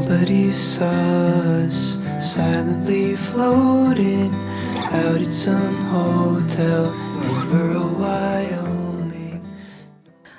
Nobody saw us silently floating out at some hotel in rural Wyoming.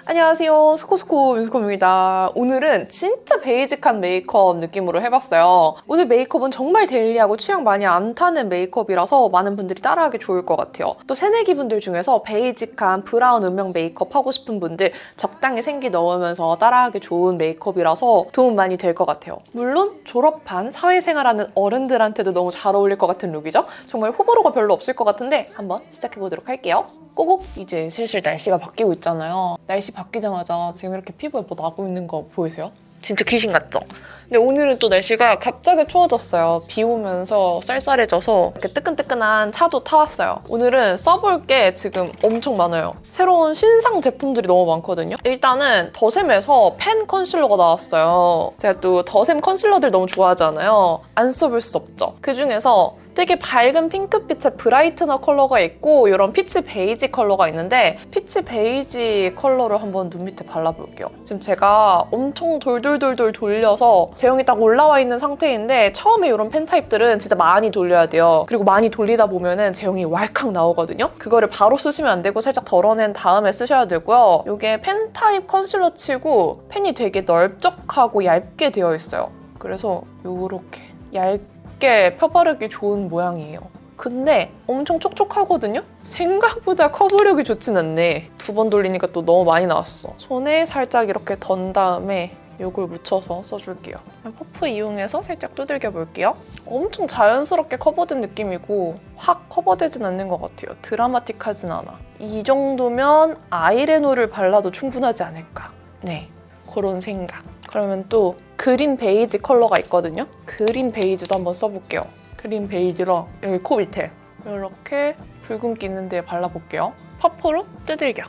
안녕하세요. 스코스코 민스코입니다. 오늘은 진짜 베이직한 메이크업 느낌으로 해봤어요. 오늘 메이크업은 정말 데일리하고 취향 많이 안 타는 메이크업이라서 많은 분들이 따라하기 좋을 것 같아요. 또 새내기 분들 중에서 베이직한 브라운 음영 메이크업 하고 싶은 분들 적당히 생기 넣으면서 따라하기 좋은 메이크업이라서 도움 많이 될 것 같아요. 물론 졸업한 사회생활하는 어른들한테도 너무 잘 어울릴 것 같은 룩이죠. 정말 호불호가 별로 없을 것 같은데 한번 시작해보도록 할게요. 꼬곡! 이제 슬슬 날씨가 바뀌고 있잖아요. 날씨 바뀌자마자 지금 이렇게 피부에 뭐 나고 있는 거 보이세요? 진짜 귀신 같죠? 근데 오늘은 또 날씨가 갑자기 추워졌어요. 비 오면서 쌀쌀해져서 이렇게 뜨끈뜨끈한 차도 타왔어요. 오늘은 써볼 게 지금 엄청 많아요. 새로운 신상 제품들이 너무 많거든요. 일단은 더샘에서 펜 컨실러가 나왔어요. 제가 또 더샘 컨실러들 너무 좋아하잖아요. 안 써볼 수 없죠. 그중에서 되게 밝은 핑크빛의 브라이트너 컬러가 있고 이런 피치 베이지 컬러가 있는데 피치 베이지 컬러를 한번 눈 밑에 발라볼게요. 지금 제가 엄청 돌돌돌돌 돌려서 제형이 딱 올라와 있는 상태인데 처음에 이런 펜 타입들은 진짜 많이 돌려야 돼요. 그리고 많이 돌리다 보면은 제형이 왈칵 나오거든요. 그거를 바로 쓰시면 안 되고 살짝 덜어낸 다음에 쓰셔야 되고요. 이게 펜 타입 컨실러 치고 펜이 되게 넓적하고 얇게 되어 있어요. 그래서 요렇게 얇게 펴바르기 좋은 모양이에요. 근데 엄청 촉촉하거든요? 생각보다 커버력이 좋진 않네. 2번 돌리니까 또 너무 많이 나왔어. 손에 살짝 이렇게 던 다음에 이걸 묻혀서 써줄게요. 퍼프 이용해서 살짝 두들겨 볼게요. 엄청 자연스럽게 커버된 느낌이고 확 커버되진 않는 것 같아요. 드라마틱하진 않아. 이 정도면 아이래노를 발라도 충분하지 않을까. 네, 그런 생각. 그러면 또 그린 베이지 컬러가 있거든요. 그린 베이지도 한번 써볼게요. 그린 베이지로 여기 코 밑에 이렇게 붉은기 있는 데에 발라볼게요. 퍼프로 두들겨.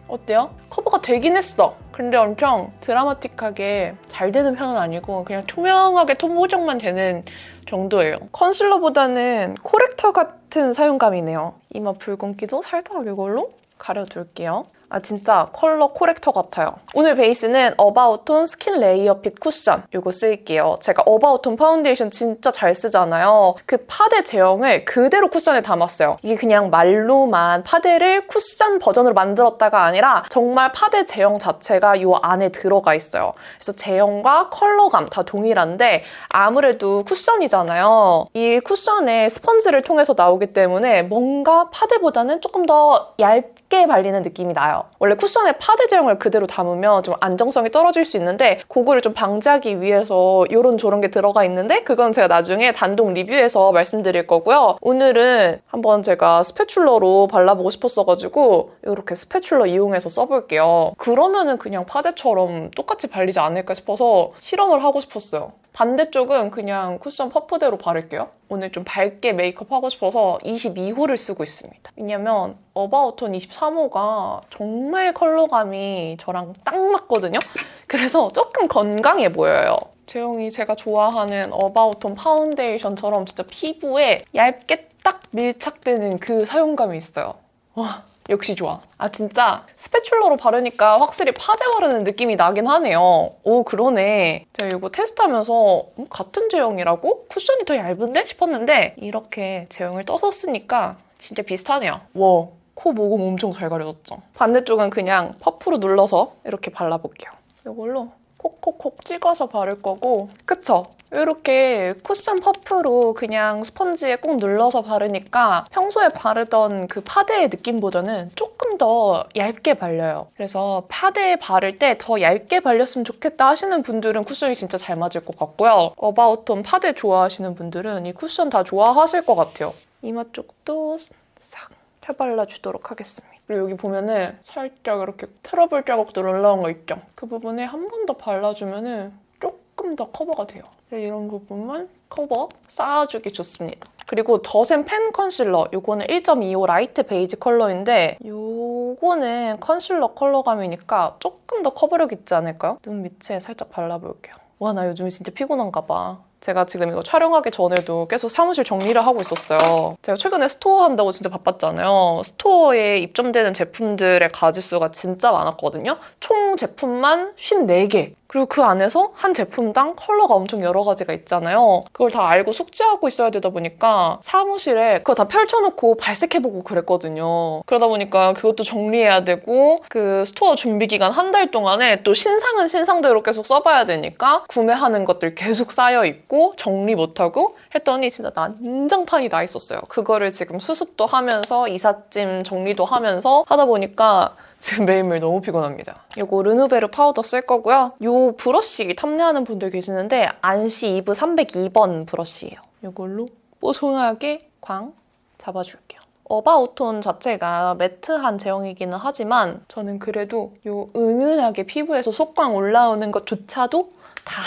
어때요? 커버가 되긴 했어. 근데 엄청 드라마틱하게 잘 되는 편은 아니고 그냥 투명하게 톤 보정만 되는 정도예요. 컨실러보다는 코렉터 같은 사용감이네요. 이마 붉은기도 살짝 이걸로 가려줄게요. 아 진짜 컬러 코렉터 같아요. 오늘 베이스는 어바웃톤 스킨 레이어 핏 쿠션 이거 쓸게요. 제가 어바웃톤 파운데이션 진짜 잘 쓰잖아요. 그 파데 제형을 그대로 쿠션에 담았어요. 이게 그냥 말로만 파데를 쿠션 버전으로 만들었다가 아니라 정말 파데 제형 자체가 이 안에 들어가 있어요. 그래서 제형과 컬러감 다 동일한데 아무래도 쿠션이잖아요. 이 쿠션에 스펀지를 통해서 나오기 때문에 뭔가 파데보다는 조금 더 얇게 발리는 느낌이 나요. 원래 쿠션에 파데 제형을 그대로 담으면 좀 안정성이 떨어질 수 있는데 그거를 좀 방지하기 위해서 이런 저런 게 들어가 있는데 그건 제가 나중에 단독 리뷰해서 말씀드릴 거고요. 오늘은 한번 제가 스패츌러로 발라보고 싶었어가지고 이렇게 스패츌러 이용해서 써볼게요. 그러면은 그냥 파데처럼 똑같이 발리지 않을까 싶어서 실험을 하고 싶었어요. 반대쪽은 그냥 쿠션 퍼프대로 바를게요. 오늘 좀 밝게 메이크업 하고 싶어서 22호를 쓰고 있습니다. 왜냐면 어바웃톤 23호가 정말 컬러감이 저랑 딱 맞거든요. 그래서 조금 건강해 보여요. 제형이 제가 좋아하는 어바웃톤 파운데이션처럼 진짜 피부에 얇게 딱 밀착되는 그 사용감이 있어요. 와, 역시 좋아. 아 진짜 스패츌러로 바르니까 확실히 파데 바르는 느낌이 나긴 하네요. 오 그러네. 제가 이거 테스트하면서 같은 제형이라고? 쿠션이 더 얇은데? 싶었는데 이렇게 제형을 떠서 쓰니까 진짜 비슷하네요. 와, 코 모공 엄청 잘 가려졌죠? 반대쪽은 그냥 퍼프로 눌러서 이렇게 발라볼게요. 이걸로 콕콕콕 찍어서 바를 거고 그쵸? 이렇게 쿠션 퍼프로 그냥 스펀지에 꾹 눌러서 바르니까 평소에 바르던 그 파데의 느낌보다는 조금 더 얇게 발려요. 그래서 파데 바를 때 더 얇게 발렸으면 좋겠다 하시는 분들은 쿠션이 진짜 잘 맞을 것 같고요. 어바웃톤 파데 좋아하시는 분들은 이 쿠션 다 좋아하실 것 같아요. 이마 쪽도 싹 펴발라주도록 하겠습니다. 그리고 여기 보면은 살짝 이렇게 트러블 자국들 올라온 거 있죠? 그 부분에 한 번 더 발라주면은 조금 더 커버가 돼요. 이런 부분만 커버 쌓아주기 좋습니다. 그리고 더샘 펜 컨실러, 요거는 1.25 라이트 베이지 컬러인데 요거는 컨실러 컬러감이니까 조금 더 커버력 있지 않을까요? 눈 밑에 살짝 발라볼게요. 와, 나 요즘 진짜 피곤한가 봐. 제가 지금 이거 촬영하기 전에도 계속 사무실 정리를 하고 있었어요. 제가 최근에 스토어 한다고 진짜 바빴잖아요. 스토어에 입점되는 제품들의 가지수가 진짜 많았거든요. 총 제품만 54개. 그리고 그 안에서 한 제품당 컬러가 엄청 여러 가지가 있잖아요. 그걸 다 알고 숙지하고 있어야 되다 보니까 사무실에 그거 다 펼쳐놓고 발색해보고 그랬거든요. 그러다 보니까 그것도 정리해야 되고 그 스토어 준비 기간 한 달 동안에 또 신상은 신상대로 계속 써봐야 되니까 구매하는 것들 계속 쌓여있고 정리 못하고 했더니 진짜 난장판이 나 있었어요. 그거를 지금 수습도 하면서 이삿짐 정리도 하면서 하다 보니까 지금 매일매일 너무 피곤합니다. 이거 르누베르 파우더 쓸 거고요. 이 브러쉬 탐내하는 분들 계시는데 안시 이브 302번 브러쉬예요. 이걸로 뽀송하게 광 잡아줄게요. 어바웃톤 자체가 매트한 제형이기는 하지만 저는 그래도 이 은은하게 피부에서 속광 올라오는 것조차도 다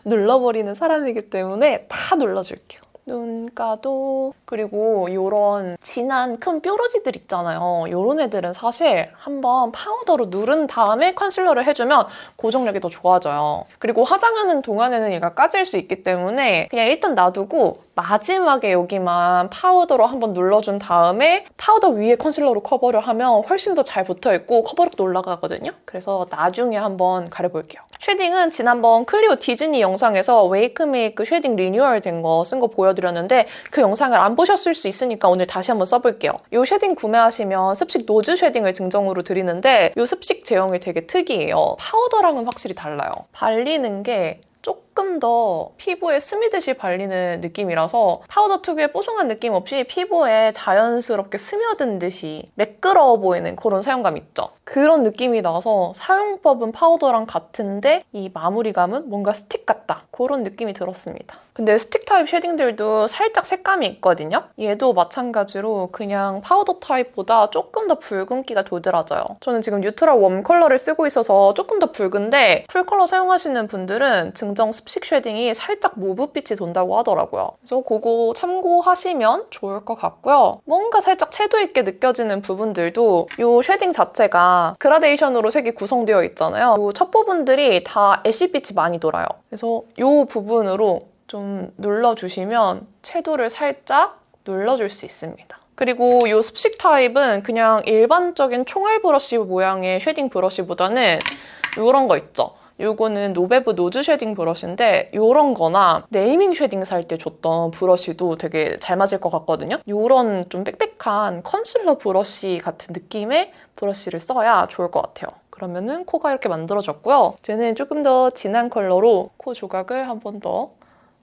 눌러버리는 사람이기 때문에 다 눌러줄게요. 눈가도 그리고 이런 진한 큰 뾰루지들 있잖아요. 이런 애들은 사실 한번 파우더로 누른 다음에 컨실러를 해주면 고정력이 더 좋아져요. 그리고 화장하는 동안에는 얘가 까질 수 있기 때문에 그냥 일단 놔두고 마지막에 여기만 파우더로 한번 눌러준 다음에 파우더 위에 컨실러로 커버를 하면 훨씬 더 잘 붙어있고 커버력도 올라가거든요. 그래서 나중에 한번 가려볼게요. 쉐딩은 지난번 클리오 디즈니 영상에서 웨이크메이크 쉐딩 리뉴얼 된 거 쓴 거 보여드렸는데 그 영상을 안 보셨을 수 있으니까 오늘 다시 한번 써볼게요. 이 쉐딩 구매하시면 습식 노즈 쉐딩을 증정으로 드리는데 이 습식 제형이 되게 특이해요. 파우더랑은 확실히 달라요. 발리는 게 조금 더 피부에 스미듯이 발리는 느낌이라서 파우더 특유의 뽀송한 느낌 없이 피부에 자연스럽게 스며든 듯이 매끄러워 보이는 그런 사용감 있죠? 그런 느낌이 나서 사용법은 파우더랑 같은데 이 마무리감은 뭔가 스틱 같다. 그런 느낌이 들었습니다. 근데 스틱 타입 쉐딩들도 살짝 색감이 있거든요? 얘도 마찬가지로 그냥 파우더 타입보다 조금 더 붉은기가 도드라져요. 저는 지금 뉴트럴 웜 컬러를 쓰고 있어서 조금 더 붉은데 풀 컬러 사용하시는 분들은 증정 습식 쉐딩이 살짝 모브빛이 돈다고 하더라고요. 그래서 그거 참고하시면 좋을 것 같고요. 뭔가 살짝 채도 있게 느껴지는 부분들도 이 쉐딩 자체가 그라데이션으로 색이 구성되어 있잖아요. 이 첫 부분들이 다 애쉬빛이 많이 돌아요. 그래서 이 부분으로 좀 눌러주시면 채도를 살짝 눌러줄 수 있습니다. 그리고 이 습식 타입은 그냥 일반적인 총알 브러쉬 모양의 쉐딩 브러쉬보다는 이런 거 있죠? 이거는 노베브 노즈 쉐딩 브러쉬인데 이런 거나 네이밍 쉐딩 살 때 줬던 브러쉬도 되게 잘 맞을 것 같거든요. 이런 좀 빽빽한 컨실러 브러쉬 같은 느낌의 브러쉬를 써야 좋을 것 같아요. 그러면은 코가 이렇게 만들어졌고요. 저는 조금 더 진한 컬러로 코 조각을 한 번 더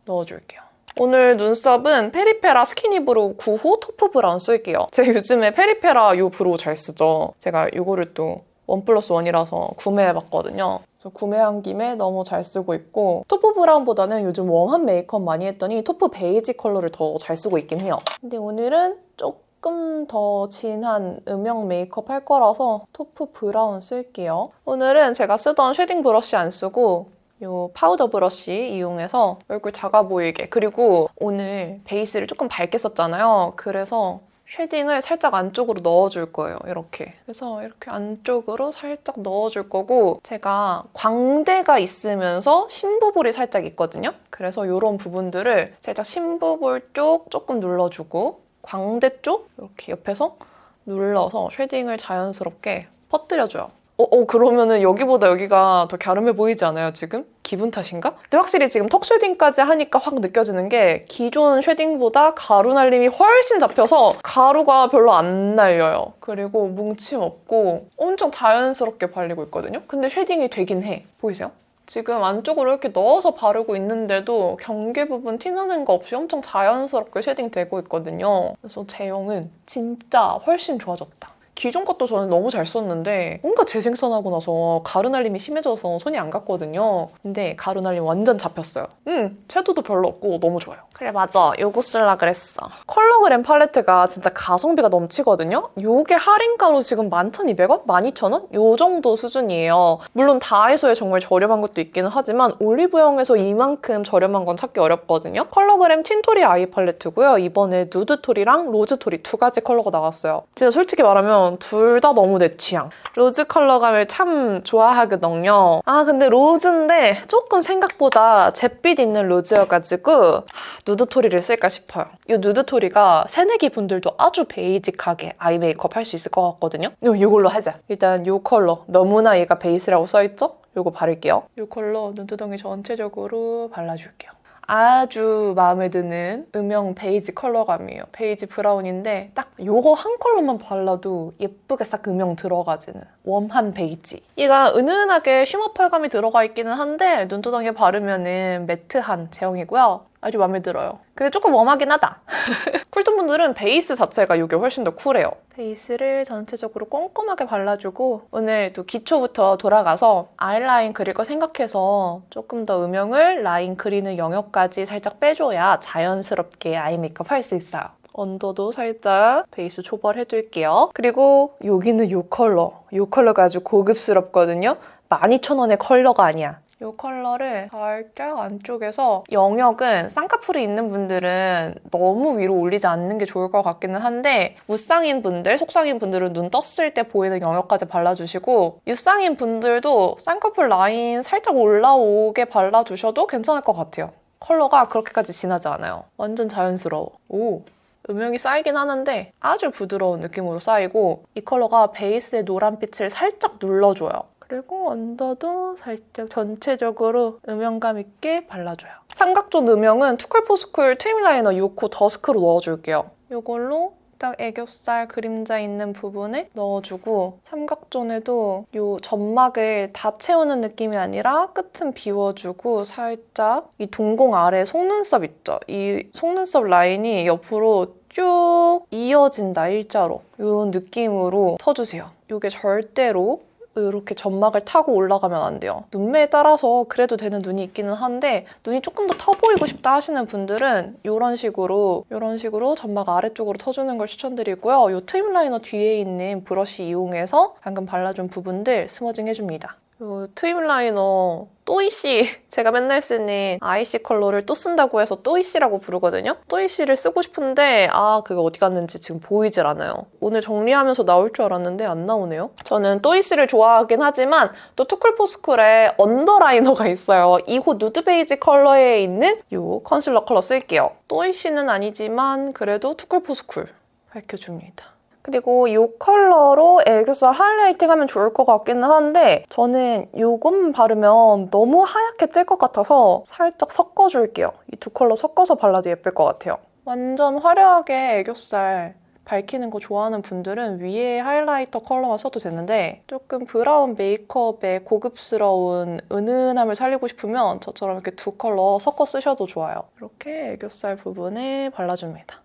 넣어줄게요. 오늘 눈썹은 페리페라 스키니브로우 9호 토프 브라운 쓸게요. 제가 요즘에 페리페라 이 브로우 잘 쓰죠. 제가 이거를 또 1+1이라서 구매해봤거든요. 그래서 구매한 김에 너무 잘 쓰고 있고 토프 브라운보다는 요즘 웜한 메이크업 많이 했더니 토프 베이지 컬러를 더 잘 쓰고 있긴 해요. 근데 오늘은 조금 더 진한 음영 메이크업 할 거라서 토프 브라운 쓸게요. 오늘은 제가 쓰던 쉐딩 브러쉬 안 쓰고 이 파우더 브러쉬 이용해서 얼굴 작아 보이게, 그리고 오늘 베이스를 조금 밝게 썼잖아요. 그래서 쉐딩을 살짝 안쪽으로 넣어줄 거예요. 이렇게. 그래서 이렇게 안쪽으로 살짝 넣어줄 거고 제가 광대가 있으면서 심부볼이 살짝 있거든요. 그래서 이런 부분들을 살짝 심부볼 쪽 조금 눌러주고 광대 쪽 이렇게 옆에서 눌러서 쉐딩을 자연스럽게 퍼뜨려줘요. 그러면은 여기보다 여기가 더 갸름해 보이지 않아요, 지금? 기분 탓인가? 근데 확실히 지금 턱 쉐딩까지 하니까 확 느껴지는 게 기존 쉐딩보다 가루 날림이 훨씬 잡혀서 가루가 별로 안 날려요. 그리고 뭉침 없고 엄청 자연스럽게 발리고 있거든요? 근데 쉐딩이 되긴 해. 보이세요? 지금 안쪽으로 이렇게 넣어서 바르고 있는데도 경계 부분 티나는 거 없이 엄청 자연스럽게 쉐딩 되고 있거든요. 그래서 제형은 진짜 훨씬 좋아졌다. 기존 것도 저는 너무 잘 썼는데 뭔가 재생산하고 나서 가루 날림이 심해져서 손이 안 갔거든요. 근데 가루 날림 완전 잡혔어요. 채도도 별로 없고 너무 좋아요. 그래 맞아, 요거 쓰려고 그랬어. 컬러그램 팔레트가 진짜 가성비가 넘치거든요. 요게 할인가로 지금 11,200원? 12,000원? 요 정도 수준이에요. 물론 다이소에 정말 저렴한 것도 있기는 하지만 올리브영에서 이만큼 저렴한 건 찾기 어렵거든요. 컬러그램 틴토리 아이 팔레트고요. 이번에 누드토리랑 로즈토리 두 가지 컬러가 나왔어요. 진짜 솔직히 말하면 둘 다 너무 내 취향. 로즈 컬러감을 참 좋아하거든요. 근데 로즈인데 조금 생각보다 잿빛 있는 로즈여가지고 누드토리를 쓸까 싶어요. 이 누드토리가 새내기 분들도 아주 베이직하게 아이 메이크업 할 수 있을 것 같거든요. 이걸로 하자. 일단 이 컬러 너무나 얘가 베이스라고 써있죠? 이거 바를게요. 이 컬러 눈두덩이 전체적으로 발라줄게요. 아주 마음에 드는 음영 베이지 컬러감이에요. 베이지 브라운인데 딱 요거 한 컬러만 발라도 예쁘게 싹 음영 들어가지는 웜한 베이지. 얘가 은은하게 쉬머 펄감이 들어가 있기는 한데 눈두덩이에 바르면은 매트한 제형이고요. 아주 마음에 들어요. 근데 조금 웜하긴 하다. 쿨톤 분들은 베이스 자체가 이게 훨씬 더 쿨해요. 베이스를 전체적으로 꼼꼼하게 발라주고 오늘 또 기초부터 돌아가서 아이라인 그릴 거 생각해서 조금 더 음영을 라인 그리는 영역까지 살짝 빼줘야 자연스럽게 아이 메이크업 할 수 있어요. 언더도 살짝 베이스 초벌해둘게요. 그리고 여기는 이 컬러가 아주 고급스럽거든요. 12,000원의 컬러가 아니야. 이 컬러를 살짝 안쪽에서 영역은 쌍꺼풀이 있는 분들은 너무 위로 올리지 않는 게 좋을 것 같기는 한데 무쌍인 분들, 속쌍인 분들은 눈 떴을 때 보이는 영역까지 발라주시고 유쌍인 분들도 쌍꺼풀 라인 살짝 올라오게 발라주셔도 괜찮을 것 같아요. 컬러가 그렇게까지 진하지 않아요. 완전 자연스러워. 오! 음영이 쌓이긴 하는데 아주 부드러운 느낌으로 쌓이고 이 컬러가 베이스의 노란빛을 살짝 눌러줘요. 그리고 언더도 살짝 전체적으로 음영감 있게 발라줘요. 삼각존 음영은 투쿨포스쿨 트임 라이너 6호 더스크로 넣어줄게요. 이걸로 딱 애교살 그림자 있는 부분에 넣어주고 삼각존에도 이 점막을 다 채우는 느낌이 아니라 끝은 비워주고 살짝 이 동공 아래 속눈썹 있죠? 이 속눈썹 라인이 옆으로 쭉 이어진다, 일자로. 이런 느낌으로 터주세요. 이게 절대로 이렇게 점막을 타고 올라가면 안 돼요. 눈매에 따라서 그래도 되는 눈이 있기는 한데 눈이 조금 더 터 보이고 싶다 하시는 분들은 이런 식으로 점막 아래쪽으로 터주는 걸 추천드리고요. 이 트임 라이너 뒤에 있는 브러쉬 이용해서 방금 발라준 부분들 스머징 해줍니다. 이 트임 라이너 또이씨, 제가 맨날 쓰는 아이씨 컬러를 또 쓴다고 해서 또이씨라고 부르거든요. 또이씨를 쓰고 싶은데 그게 어디 갔는지 지금 보이질 않아요. 오늘 정리하면서 나올 줄 알았는데 안 나오네요. 저는 또이씨를 좋아하긴 하지만 또 투쿨포스쿨에 언더라이너가 있어요. 2호 누드 베이지 컬러에 있는 이 컨실러 컬러 쓸게요. 또이씨는 아니지만 그래도 투쿨포스쿨 밝혀줍니다. 그리고 이 컬러로 애교살 하이라이팅 하면 좋을 것 같기는 한데 저는 이것만 바르면 너무 하얗게 뜰 것 같아서 살짝 섞어줄게요. 이 두 컬러 섞어서 발라도 예쁠 것 같아요. 완전 화려하게 애교살 밝히는 거 좋아하는 분들은 위에 하이라이터 컬러만 써도 되는데 조금 브라운 메이크업의 고급스러운 은은함을 살리고 싶으면 저처럼 이렇게 두 컬러 섞어 쓰셔도 좋아요. 이렇게 애교살 부분에 발라줍니다.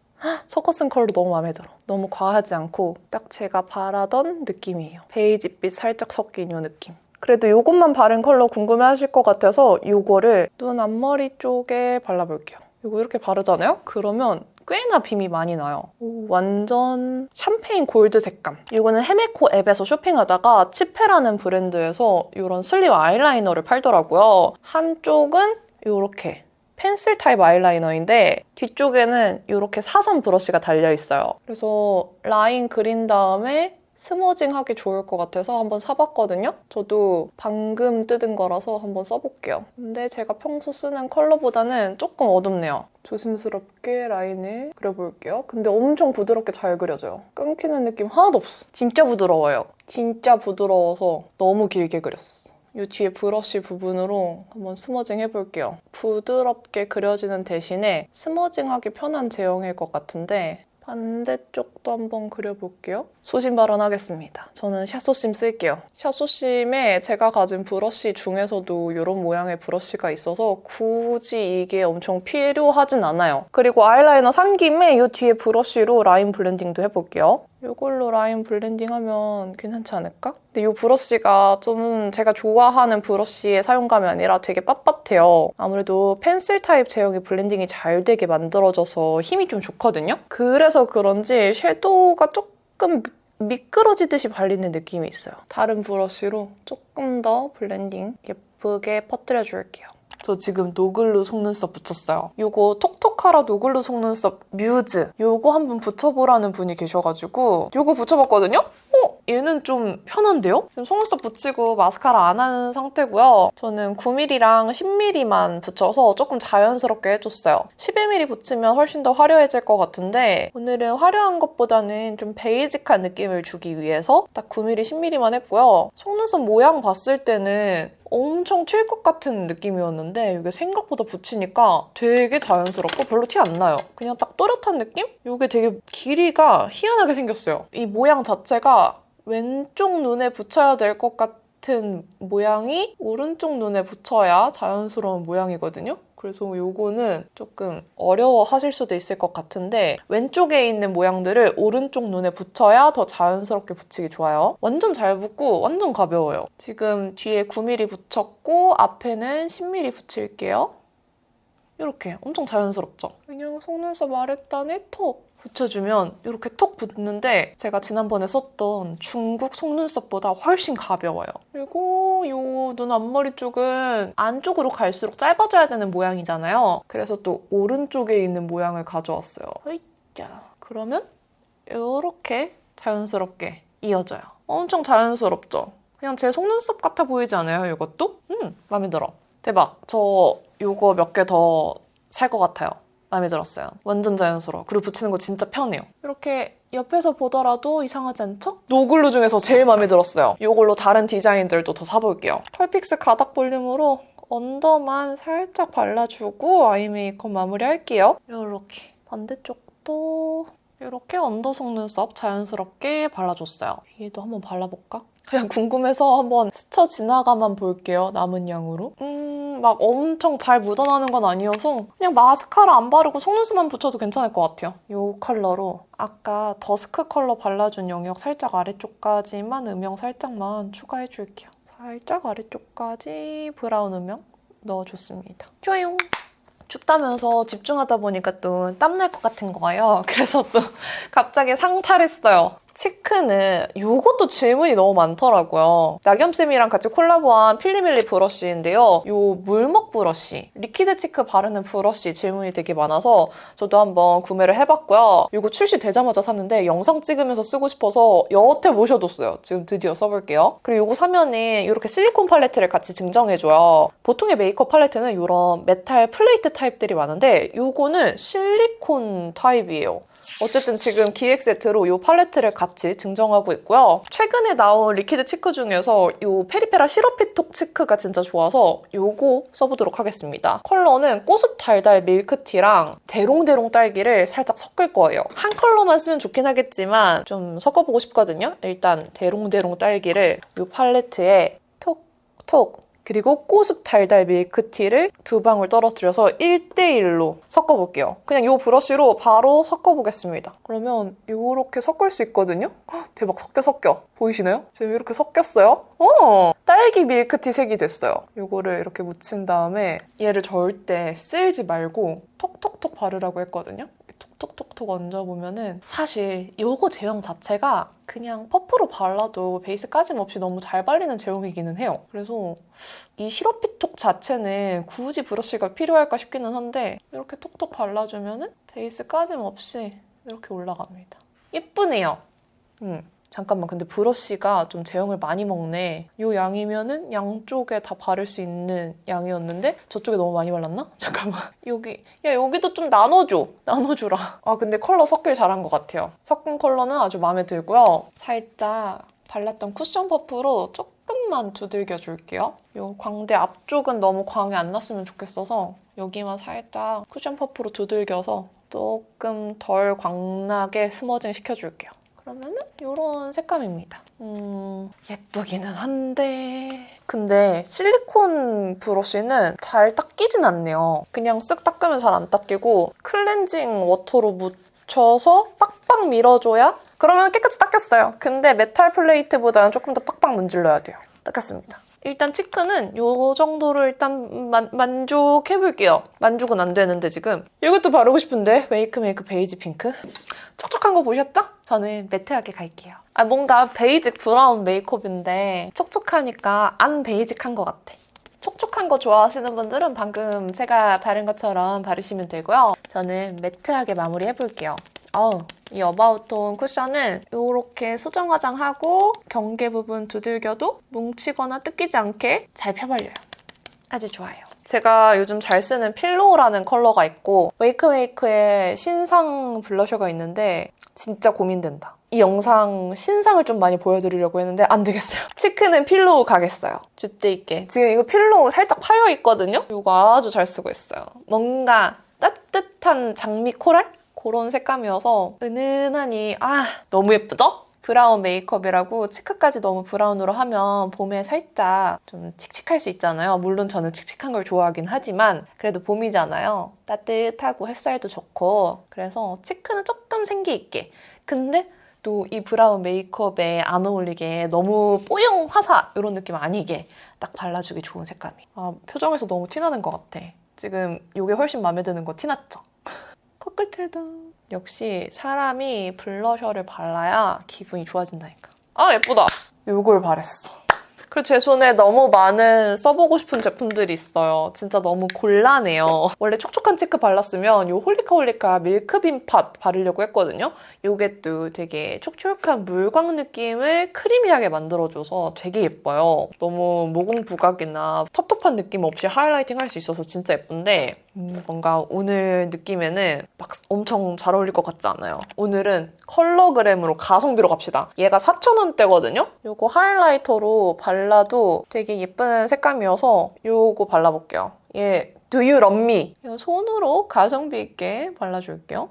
섞어 쓴 컬러 너무 마음에 들어. 너무 과하지 않고 딱 제가 바라던 느낌이에요. 베이지빛 살짝 섞인 이 느낌. 그래도 이것만 바른 컬러 궁금해하실 것 같아서 이거를 눈 앞머리 쪽에 발라볼게요. 이거 이렇게 바르잖아요? 그러면 꽤나 빔이 많이 나요. 완전 샴페인 골드 색감. 이거는 헤메코 앱에서 쇼핑하다가 치페라는 브랜드에서 이런 슬립 아이라이너를 팔더라고요. 한쪽은 이렇게 펜슬 타입 아이라이너인데 뒤쪽에는 이렇게 사선 브러쉬가 달려있어요. 그래서 라인 그린 다음에 스머징 하기 좋을 것 같아서 한번 사봤거든요. 저도 방금 뜯은 거라서 한번 써볼게요. 근데 제가 평소 쓰는 컬러보다는 조금 어둡네요. 조심스럽게 라인을 그려볼게요. 근데 엄청 부드럽게 잘 그려져요. 끊기는 느낌 하나도 없어. 진짜 부드러워요. 진짜 부드러워서 너무 길게 그렸어. 이 뒤에 브러쉬 부분으로 한번 스머징 해볼게요. 부드럽게 그려지는 대신에 스머징하기 편한 제형일 것 같은데 반대쪽도 한번 그려볼게요. 소심 발언하겠습니다. 저는 샤소심 쓸게요. 샤소심에 제가 가진 브러쉬 중에서도 이런 모양의 브러쉬가 있어서 굳이 이게 엄청 필요하진 않아요. 그리고 아이라이너 산 김에 이 뒤에 브러쉬로 라인 블렌딩도 해볼게요. 이걸로 라인 블렌딩하면 괜찮지 않을까? 근데 이 브러쉬가 좀 제가 좋아하는 브러쉬의 사용감이 아니라 되게 빳빳해요. 아무래도 펜슬 타입 제형이 블렌딩이 잘 되게 만들어져서 힘이 좀 좋거든요? 그래서 그런지 섀도우가 조금 미끄러지듯이 발리는 느낌이 있어요. 다른 브러쉬로 조금 더 블렌딩 예쁘게 퍼뜨려줄게요. 저 지금 노글루 속눈썹 붙였어요. 이거 톡톡하라 노글루 속눈썹 뮤즈. 이거 한번 붙여보라는 분이 계셔가지고 이거 붙여봤거든요? 얘는 좀 편한데요? 지금 속눈썹 붙이고 마스카라 안 하는 상태고요. 저는 9mm랑 10mm만 붙여서 조금 자연스럽게 해줬어요. 11mm 붙이면 훨씬 더 화려해질 것 같은데 오늘은 화려한 것보다는 좀 베이직한 느낌을 주기 위해서 딱 9mm, 10mm만 했고요. 속눈썹 모양 봤을 때는 엄청 튈 것 같은 느낌이었는데 이게 생각보다 붙이니까 되게 자연스럽고 별로 티 안 나요. 그냥 딱 또렷한 느낌? 이게 되게 길이가 희한하게 생겼어요. 이 모양 자체가 왼쪽 눈에 붙여야 될 것 같은 모양이 오른쪽 눈에 붙여야 자연스러운 모양이거든요. 그래서 요거는 조금 어려워하실 수도 있을 것 같은데 왼쪽에 있는 모양들을 오른쪽 눈에 붙여야 더 자연스럽게 붙이기 좋아요. 완전 잘 붙고 완전 가벼워요. 지금 뒤에 9mm 붙였고 앞에는 10mm 붙일게요. 이렇게 엄청 자연스럽죠? 그냥 속눈썹 아랫단에 톡 붙여주면 이렇게 톡 붙는데 제가 지난번에 썼던 중국 속눈썹보다 훨씬 가벼워요. 그리고 이 눈 앞머리 쪽은 안쪽으로 갈수록 짧아져야 되는 모양이잖아요. 그래서 또 오른쪽에 있는 모양을 가져왔어요. 으이짜. 그러면 이렇게 자연스럽게 이어져요. 엄청 자연스럽죠? 그냥 제 속눈썹 같아 보이지 않아요, 이것도? 마음에 들어. 대박. 저 이거 몇 개 더 살 것 같아요. 마음에 들었어요. 완전 자연스러워. 그리고 붙이는 거 진짜 편해요. 이렇게 옆에서 보더라도 이상하지 않죠? 노글루 중에서 제일 마음에 들었어요. 이걸로 다른 디자인들도 더 사볼게요. 펄픽스 가닥 볼륨으로 언더만 살짝 발라주고 아이 메이크업 마무리할게요. 이렇게 반대쪽도 이렇게 언더 속눈썹 자연스럽게 발라줬어요. 얘도 한번 발라볼까? 그냥 궁금해서 한번 스쳐 지나가만 볼게요. 남은 양으로. 막 엄청 잘 묻어나는 건 아니어서 그냥 마스카라 안 바르고 속눈썹만 붙여도 괜찮을 것 같아요. 이 컬러로 아까 더스크 컬러 발라준 영역 살짝 아래쪽까지만 음영 살짝만 추가해줄게요. 살짝 아래쪽까지 브라운 음영 넣어줬습니다. 좋아요. 춥다면서 집중하다 보니까 또 땀날 것 같은 거예요. 그래서 또 갑자기 상탈했어요. 치크는 이것도 질문이 너무 많더라고요. 나겸쌤이랑 같이 콜라보한 필리밀리 브러쉬인데요. 이 물먹 브러쉬, 리퀴드 치크 바르는 브러쉬 질문이 되게 많아서 저도 한번 구매를 해봤고요. 이거 출시되자마자 샀는데 영상 찍으면서 쓰고 싶어서 여태 모셔뒀어요. 지금 드디어 써볼게요. 그리고 이거 사면은 이렇게 실리콘 팔레트를 같이 증정해줘요. 보통의 메이크업 팔레트는 이런 메탈 플레이트 타입들이 많은데 이거는 실리콘 타입이에요. 어쨌든 지금 기획 세트로 이 팔레트를 같이 증정하고 있고요. 최근에 나온 리퀴드 치크 중에서 이 페리페라 시럽피톡 치크가 진짜 좋아서 이거 써보도록 하겠습니다. 컬러는 꼬숩 달달 밀크티랑 대롱대롱 딸기를 살짝 섞을 거예요. 한 컬러만 쓰면 좋긴 하겠지만 좀 섞어보고 싶거든요. 일단 대롱대롱 딸기를 이 팔레트에 톡톡 그리고 꼬숩 달달 밀크티를 2방울 떨어뜨려서 1대1로 섞어볼게요. 그냥 이 브러쉬로 바로 섞어보겠습니다. 그러면 이렇게 섞을 수 있거든요? 헉, 대박, 섞여. 보이시나요? 지금 이렇게 섞였어요. 딸기 밀크티 색이 됐어요. 이거를 이렇게 묻힌 다음에 얘를 절대 쓸지 말고 톡톡톡 바르라고 했거든요. 톡톡톡톡 얹어보면은 사실 이거 제형 자체가 그냥 퍼프로 발라도 베이스 까짐 없이 너무 잘 발리는 제형이기는 해요. 그래서 이 시럽피톡 자체는 굳이 브러쉬가 필요할까 싶기는 한데 이렇게 톡톡 발라주면은 베이스 까짐 없이 이렇게 올라갑니다. 예쁘네요. 잠깐만, 근데 브러쉬가 좀 제형을 많이 먹네. 이 양이면은 양쪽에 다 바를 수 있는 양이었는데 저쪽에 너무 많이 발랐나? 잠깐만. 여기도 좀 나눠주라. 아, 근데 컬러 섞길 잘한 것 같아요. 섞은 컬러는 아주 마음에 들고요. 살짝 발랐던 쿠션 퍼프로 조금만 두들겨줄게요. 이 광대 앞쪽은 너무 광이 안 났으면 좋겠어서 여기만 살짝 쿠션 퍼프로 두들겨서 조금 덜 광나게 스머징 시켜줄게요. 그러면은 이런 색감입니다. 예쁘기는 한데 근데 실리콘 브러쉬는 잘 닦이진 않네요. 그냥 쓱 닦으면 잘 안 닦이고 클렌징 워터로 묻혀서 빡빡 밀어줘야 그러면 깨끗이 닦였어요. 근데 메탈 플레이트보다는 조금 더 빡빡 문질러야 돼요. 닦았습니다. 일단 치크는 이 정도로 일단 만족해볼게요. 만족은 안 되는데 지금. 이것도 바르고 싶은데 웨이크메이크 베이지 핑크. 촉촉한 거 보셨죠? 저는 매트하게 갈게요. 뭔가 베이직 브라운 메이크업인데 촉촉하니까 안 베이직한 것 같아. 촉촉한 거 좋아하시는 분들은 방금 제가 바른 것처럼 바르시면 되고요. 저는 매트하게 마무리해볼게요. 이 어바웃톤 쿠션은 이렇게 수정 화장하고 경계 부분 두들겨도 뭉치거나 뜯기지 않게 잘 펴발려요. 아주 좋아요. 제가 요즘 잘 쓰는 필로우라는 컬러가 있고 웨이크메이크의 신상 블러셔가 있는데 진짜 고민된다. 이 영상 신상을 좀 많이 보여드리려고 했는데 안 되겠어요. 치크는 필로우 가겠어요. 줏대 있게. 지금 이거 필로우 살짝 파여 있거든요? 이거 아주 잘 쓰고 있어요. 뭔가 따뜻한 장미 코랄? 그런 색감이어서 은은하니 너무 예쁘죠? 브라운 메이크업이라고 치크까지 너무 브라운으로 하면 봄에 살짝 좀 칙칙할 수 있잖아요. 물론 저는 칙칙한 걸 좋아하긴 하지만 그래도 봄이잖아요. 따뜻하고 햇살도 좋고 그래서 치크는 조금 생기 있게 근데 또 이 브라운 메이크업에 안 어울리게 너무 뽀용 화사 이런 느낌 아니게 딱 발라주기 좋은 색감이. 표정에서 너무 티나는 것 같아. 지금 이게 훨씬 마음에 드는 거 티났죠? 코끝을도 역시 사람이 블러셔를 발라야 기분이 좋아진다니까. 예쁘다. 이걸 바랬어. 그리고 제 손에 너무 많은 써보고 싶은 제품들이 있어요. 진짜 너무 곤란해요. 원래 촉촉한 치크 발랐으면 이 홀리카홀리카 밀크빔팟 바르려고 했거든요. 이게 또 되게 촉촉한 물광 느낌을 크리미하게 만들어줘서 되게 예뻐요. 너무 모공 부각이나 텁텁한 느낌 없이 하이라이팅 할 수 있어서 진짜 예쁜데 뭔가 오늘 느낌에는 막 엄청 잘 어울릴 것 같지 않아요? 오늘은 컬러그램으로 가성비로 갑시다. 얘가 4,000원대거든요? 이거 하이라이터로 발라도 되게 예쁜 색감이어서 이거 발라볼게요. 얘 Do You Love Me? 이거 손으로 가성비 있게 발라줄게요.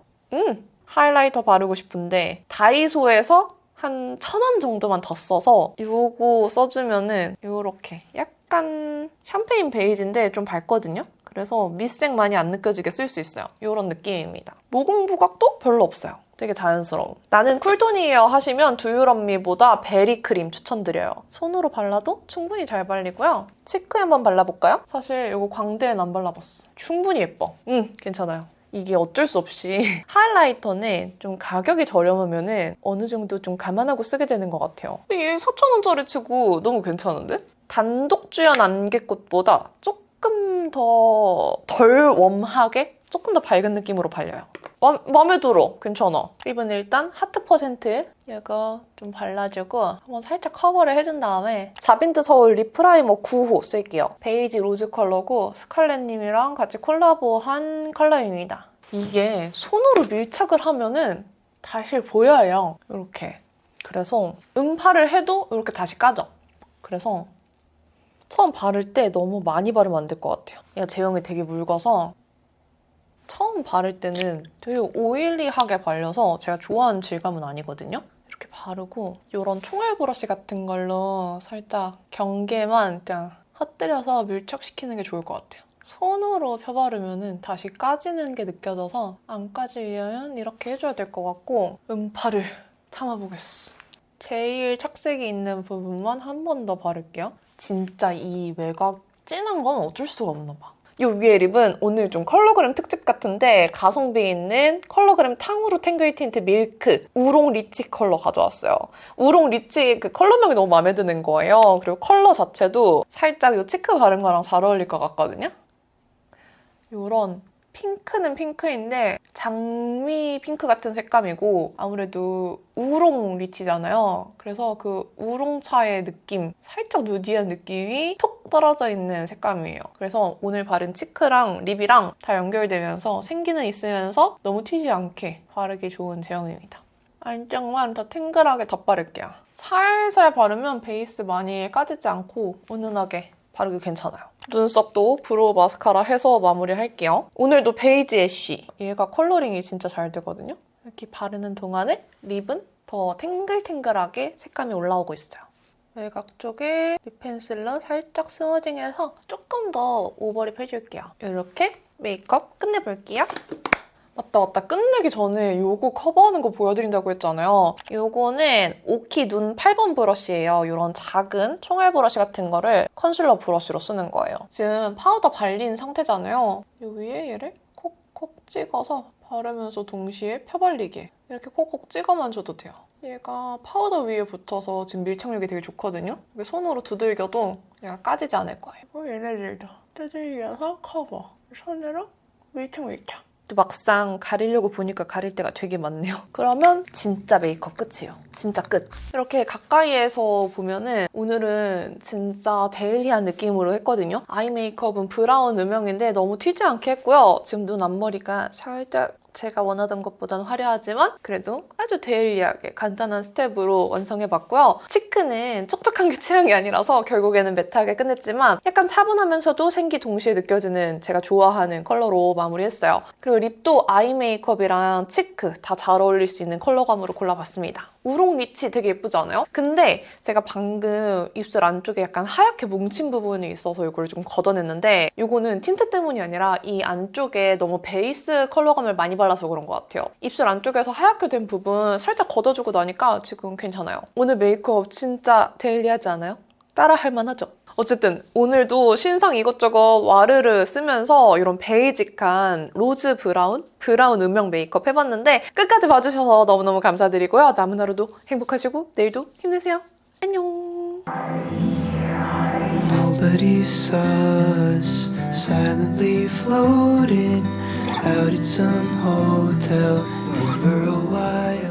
하이라이터 바르고 싶은데 다이소에서 한 1,000원 정도만 더 써서 이거 써주면은 이렇게 약간 샴페인 베이지인데 좀 밝거든요? 그래서 밑색 많이 안 느껴지게 쓸 수 있어요. 이런 느낌입니다. 모공 부각도 별로 없어요. 되게 자연스러워. 나는 쿨톤이에요 하시면 두유럼미보다 베리크림 추천드려요. 손으로 발라도 충분히 잘 발리고요. 치크에 한번 발라볼까요? 사실 이거 광대엔 안 발라봤어. 충분히 예뻐. 괜찮아요. 이게 어쩔 수 없이 하이라이터는 좀 가격이 저렴하면은 어느 정도 좀 감안하고 쓰게 되는 것 같아요. 근데 얘 4,000원짜리 치고 너무 괜찮은데? 단독 주연 안개꽃보다 조금 더 덜 웜하게 조금 더 밝은 느낌으로 발려요. 마음에 들어. 괜찮아. 립은 일단 하트 퍼센트 이거 좀 발라주고 한번 살짝 커버를 해준 다음에 자빈드 서울 립 프라이머 9호 쓸게요. 베이지 로즈 컬러고 스칼렛님이랑 같이 콜라보한 컬러입니다. 이게 손으로 밀착을 하면은 다시 보여요. 이렇게. 그래서 음파를 해도 이렇게 다시 까져. 그래서 처음 바를 때 너무 많이 바르면 안 될 것 같아요. 얘가 제형이 되게 묽어서 처음 바를 때는 되게 오일리하게 발려서 제가 좋아하는 질감은 아니거든요. 이렇게 바르고 이런 총알 브러쉬 같은 걸로 살짝 경계만 그냥 흩뜨려서 밀착시키는 게 좋을 것 같아요. 손으로 펴바르면 다시 까지는 게 느껴져서 안 까지려면 이렇게 해줘야 될 것 같고 음파를 참아보겠어. 제일 착색이 있는 부분만 한 번 더 바를게요. 진짜 이 외곽 진한 건 어쩔 수가 없나 봐. 이 위에 립은 오늘 좀 컬러그램 특집 같은데 가성비 있는 컬러그램 탕후루 탱글 틴트 밀크 우롱 리치 컬러 가져왔어요. 우롱 리치 그 컬러명이 너무 마음에 드는 거예요. 그리고 컬러 자체도 살짝 이 치크 바른 거랑 잘 어울릴 것 같거든요. 이런 핑크는 핑크인데 장미 핑크 같은 색감이고 아무래도 우롱 리치잖아요. 그래서 그 우롱차의 느낌, 살짝 누디한 느낌이 톡 떨어져 있는 색감이에요. 그래서 오늘 바른 치크랑 립이랑 다 연결되면서 생기는 있으면서 너무 튀지 않게 바르기 좋은 제형입니다. 안쪽만 더 탱글하게 덧바를게요. 살살 바르면 베이스 많이 까지지 않고 은은하게 바르기 괜찮아요. 눈썹도 브로우 마스카라 해서 마무리할게요. 오늘도 베이지 애쉬. 얘가 컬러링이 진짜 잘 되거든요. 이렇게 바르는 동안에 립은 더 탱글탱글하게 색감이 올라오고 있어요. 외곽 쪽에 립 펜슬로 살짝 스머징해서 조금 더 오버립 해줄게요. 이렇게 메이크업 끝내볼게요. 맞다. 끝내기 전에 이거 커버하는 거 보여드린다고 했잖아요. 이거는 오키 눈 8번 브러쉬예요. 이런 작은 총알 브러쉬 같은 거를 컨실러 브러쉬로 쓰는 거예요. 지금 파우더 발린 상태잖아요. 이 위에 얘를 콕콕 찍어서 바르면서 동시에 펴발리게 이렇게 콕콕 찍어만 줘도 돼요. 얘가 파우더 위에 붙어서 지금 밀착력이 되게 좋거든요. 이게 손으로 두들겨도 얘가 까지지 않을 거예요. 얘네들도 두들겨서 커버. 손으로 밀착. 막상 가리려고 보니까 가릴 때가 되게 많네요. 그러면 진짜 메이크업 끝이에요. 진짜 끝. 이렇게 가까이에서 보면은 오늘은 진짜 데일리한 느낌으로 했거든요. 아이 메이크업은 브라운 음영인데 너무 튀지 않게 했고요. 지금 눈 앞머리가 살짝 제가 원하던 것보단 화려하지만 그래도 아주 데일리하게 간단한 스텝으로 완성해봤고요. 치크는 촉촉한 게 취향이 아니라서 결국에는 매트하게 끝냈지만 약간 차분하면서도 생기 동시에 느껴지는 제가 좋아하는 컬러로 마무리했어요. 그리고 립도 아이 메이크업이랑 치크 다 잘 어울릴 수 있는 컬러감으로 골라봤습니다. 우롱 리치 되게 예쁘지 않아요? 근데 제가 방금 입술 안쪽에 약간 하얗게 뭉친 부분이 있어서 이걸 좀 걷어냈는데 이거는 틴트 때문이 아니라 이 안쪽에 너무 베이스 컬러감을 많이 발라서 그런 것 같아요. 입술 안쪽에서 하얗게 된 부분 살짝 걷어주고 나니까 지금 괜찮아요. 오늘 메이크업 진짜 데일리하지 않아요? 따라 할 만하죠? 어쨌든 오늘도 신상 이것저것 와르르 쓰면서 이런 베이직한 로즈 브라운 음영 메이크업 해봤는데 끝까지 봐주셔서 너무너무 감사드리고요. 남은 하루도 행복하시고 내일도 힘내세요. 안녕. Nobody saw us silently floating out at some hotel in Burrow, Wyoming.